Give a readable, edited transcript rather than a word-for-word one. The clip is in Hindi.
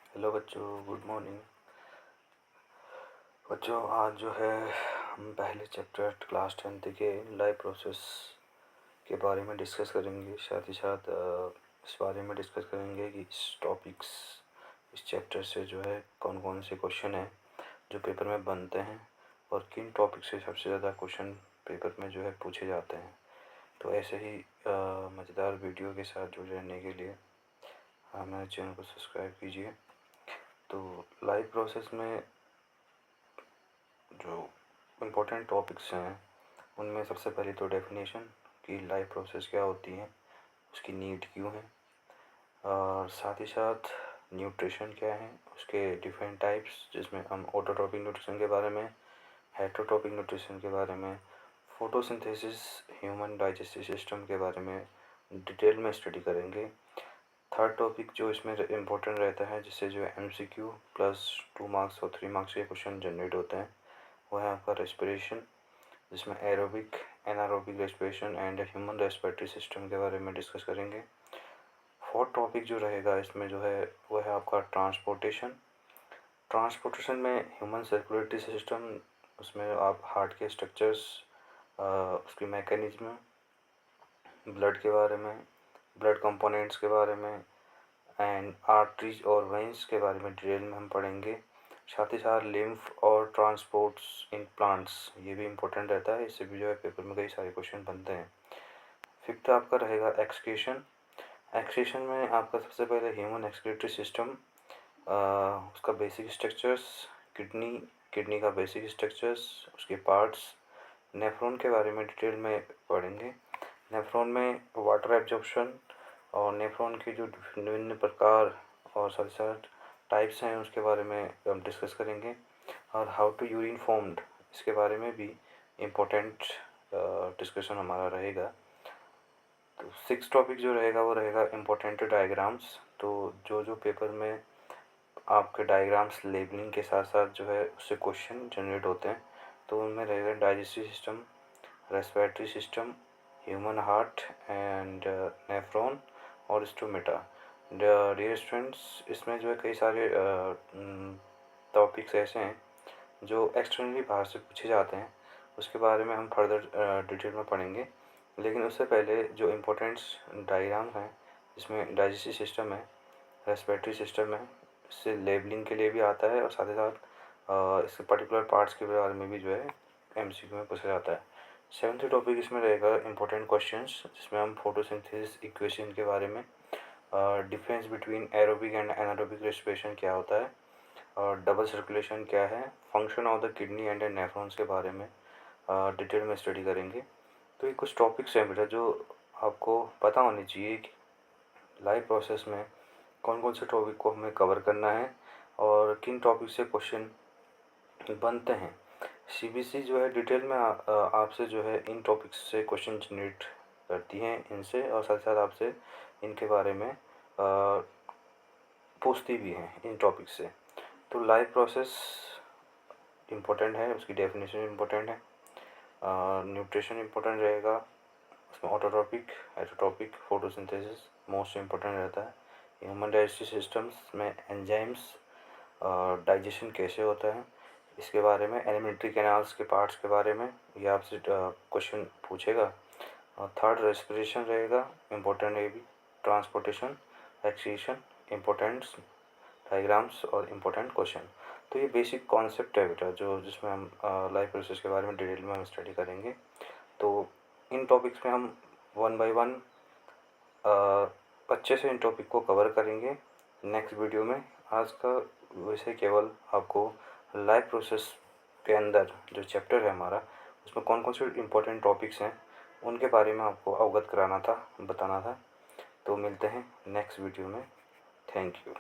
हेलो बच्चों, गुड मॉर्निंग। बच्चों, आज जो है हम पहले चैप्टर क्लास 10th के लाइव प्रोसेस के बारे में डिस्कस करेंगे। साथ ही साथ इस बारे में डिस्कस करेंगे कि इस चैप्टर से जो है कौन कौन से क्वेश्चन हैं जो पेपर में बनते हैं और किन टॉपिक से सबसे ज़्यादा क्वेश्चन पेपर में जो है पूछे जाते हैं। तो ऐसे ही मज़ेदार वीडियो के साथ जुड़े रहने के लिए हमारे चैनल को सब्सक्राइब कीजिए। तो लाइव प्रोसेस में जो इम्पोर्टेंट टॉपिक्स हैं उनमें सबसे पहले तो डेफिनेशन कि लाइव प्रोसेस क्या होती है, उसकी नीड क्यों है, और साथ ही साथ न्यूट्रिशन क्या है, उसके डिफरेंट टाइप्स जिसमें हम ऑटोट्रोपिक न्यूट्रिशन के बारे में, हेटरोट्रोपिक न्यूट्रिशन के बारे में, फोटोसिंथेसिस, ह्यूमन डाइजेस्टिव सिस्टम के बारे में डिटेल में स्टडी करेंगे। थर्ड टॉपिक जो इसमें इम्पोर्टेंट रहता है जिससे जो MCQ प्लस 2 मार्क्स और 3 मार्क्स के क्वेश्चन जनरेट होते हैं वो है आपका रेस्पिरेशन, जिसमें aerobic, anaerobic respiration and human respiratory system के बारे में डिस्कस करेंगे। फोर्थ टॉपिक जो रहेगा इसमें जो है वो है आपका ट्रांसपोर्टेशन में ह्यूमन सर्कुलेटरी सिस्टम, उसमें आप हार्ट के स्ट्रक्चर्स, उसकी मैकेनिज्म, ब्लड के बारे में, ब्लड कंपोनेंट्स के बारे में एंड आर्टरीज और वेंस के बारे में डिटेल में हम पढ़ेंगे। साथ ही साथ लिम्फ और ट्रांसपोर्ट्स इन प्लांट्स, ये भी इम्पोर्टेंट रहता है, इससे भी जो है पेपर में कई सारे क्वेश्चन बनते हैं। फिफ्थ आपका रहेगा एक्सक्रीशन में आपका सबसे पहले ह्यूमन एक्सक्रीटरी सिस्टम, उसका बेसिक स्ट्रक्चर्स, किडनी का बेसिक स्ट्रक्चर्स, उसके पार्ट्स, नेफ्रॉन के बारे में डिटेल में पढ़ेंगे। नेफ्रॉन में वाटर एब्जॉर्प्शन और नेफ्रॉन के जो विभिन्न प्रकार और साथ साथ टाइप्स हैं उसके बारे में हम डिस्कस करेंगे। और हाउ टू यूरिन फॉर्म्ड, इसके बारे में भी इम्पोर्टेंट डिस्कशन हमारा रहेगा। तो सिक्स टॉपिक जो रहेगा वो रहेगा इम्पोर्टेंट डायग्राम्स। तो जो पेपर में आपके डायग्राम्स लेबलिंग के साथ साथ जो है उससे क्वेश्चन जनरेट होते हैं, तो उनमें रहेगा digestive system, respiratory system, human heart and nephron और स्टोमेटा। डियर स्टूडेंट्स, इसमें जो है कई सारे टॉपिक्स ऐसे हैं जो एक्सटर्नली बाहर से पूछे जाते हैं, उसके बारे में हम फर्दर डिटेल में पढ़ेंगे। लेकिन उससे पहले जो इम्पोर्टेंट्स डायग्राम हैं जिसमें डाइजेस्टिव सिस्टम है, रेस्पिरेटरी सिस्टम है, इससे लेबलिंग के लिए भी आता है और साथ ही साथ इसके पर्टिकुलर पार्ट्स के बारे में भी जो है MCQ में पूछा जाता है। सेवन्थ टॉपिक इसमें रहेगा इम्पोर्टेंट क्वेश्चंस, जिसमें हम फोटोसिंथेसिस इक्वेशन के बारे में, difference between aerobic and anaerobic respiration क्या होता है, और डबल सर्कुलेशन क्या है, function of the kidney and nephrons के बारे में डिटेल में स्टडी करेंगे। तो ये कुछ टॉपिक्स हैं बेटा जो आपको पता होने चाहिए कि लाइव प्रोसेस में कौन कौन से टॉपिक को हमें कवर करना है और किन टॉपिक से क्वेश्चन बनते हैं। CBC जो है डिटेल में आपसे जो है इन टॉपिक्स से क्वेश्चन जनरेट करती हैं इनसे, और साथ साथ आपसे इनके बारे में पूछती भी हैं इन टॉपिक से। तो लाइव प्रोसेस इम्पोर्टेंट है, उसकी डेफिनेशन इम्पोर्टेंट है, न्यूट्रिशन इम्पोर्टेंट रहेगा, उसमें autotrophic, heterotrophic, photosynthesis most important रहता है। ह्यूमन डाइजेस्टिव सिस्टम्स में एंजाइम्स, डाइजेशन कैसे होता है इसके बारे में, एलिमेंट्री कैनाल्स के पार्ट्स के बारे में ये आपसे क्वेश्चन पूछेगा। और थर्ड रेस्पिरेशन रहेगा, इम्पोर्टेंट है भी, ट्रांसपोर्टेशन, एक्सक्रीशन, इम्पोर्टेंट्स, डायग्राम्स और इम्पोर्टेंट क्वेश्चन। तो ये बेसिक कॉन्सेप्ट है बेटा जिसमें हम लाइफ प्रोसेस के बारे में डिटेल में हम स्टडी करेंगे। तो इन टॉपिक्स में हम 1 बाय 1 अच्छे से इन टॉपिक को कवर करेंगे नेक्स्ट वीडियो में। आज का विषय केवल आपको लाइव प्रोसेस के अंदर जो चैप्टर है हमारा उसमें कौन कौन से इम्पोर्टेंट टॉपिक्स हैं उनके बारे में आपको अवगत कराना था, बताना था। तो मिलते हैं नेक्स्ट वीडियो में। Thank you.